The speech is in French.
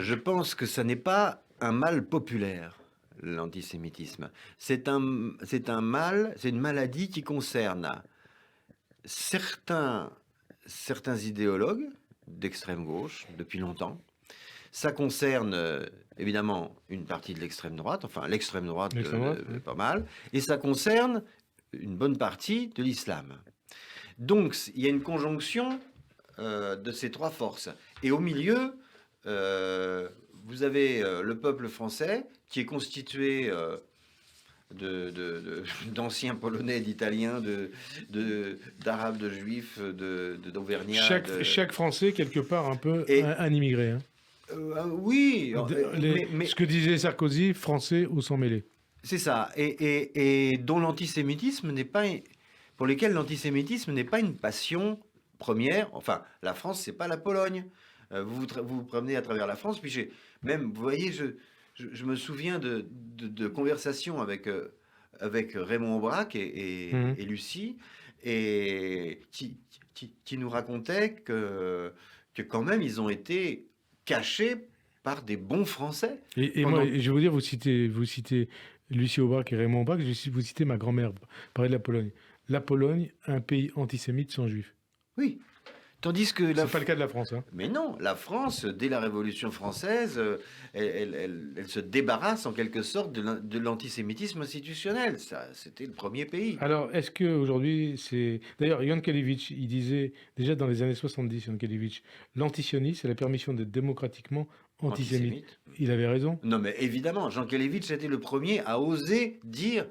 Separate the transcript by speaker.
Speaker 1: Je pense que ça n'est pas un mal populaire, l'antisémitisme. C'est un mal, c'est une maladie qui concerne certains, certains idéologues d'extrême gauche depuis longtemps. Ça concerne évidemment une partie de l'extrême droite, enfin l'extrême droite,
Speaker 2: Oui.
Speaker 1: pas mal, et ça concerne une bonne partie de l'islam. Donc il y a une conjonction de ces trois forces. Et au milieu, vous avez le peuple français qui est constitué d'anciens Polonais, d'Italiens, d'Arabes, de Juifs, d'Auvergnats.
Speaker 2: Chaque Français, quelque part, un peu
Speaker 1: Et-
Speaker 2: un immigré. Hein.
Speaker 1: Oui, mais
Speaker 2: Ce que disait Sarkozy, Français ou sans mêler.
Speaker 1: c'est ça. Et dont l'antisémitisme n'est pas... Pour lesquels l'antisémitisme n'est pas une passion première. Enfin, la France, c'est pas la Pologne. Vous promenez à travers la France, puis même, vous voyez, je me souviens de conversations avec Raymond Aubrac et Lucie, et qui nous racontaient que quand même, ils ont été cachés par des bons Français.
Speaker 2: Et
Speaker 1: Pendant-
Speaker 2: moi, je vais vous dire, vous citez Lucie Aubrac et Raymond Aubrac, vous citez ma grand-mère, parler de la Pologne. La Pologne, un pays antisémite sans juifs.
Speaker 1: Oui. Tandis que
Speaker 2: C'est pas le cas de la France. Hein.
Speaker 1: Mais non, la France, dès la Révolution française, elle se débarrasse en quelque sorte de l'antisémitisme institutionnel. Ça, c'était le premier pays.
Speaker 2: Alors, est-ce qu'aujourd'hui, c'est... D'ailleurs, Yankelevitch, il disait, déjà dans les années 70, Yankelevitch, l'antisionisme, c'est la permission d'être démocratiquement antisémite. Il avait raison.
Speaker 1: Non, mais évidemment, Jean Kelevitch était le premier à oser dire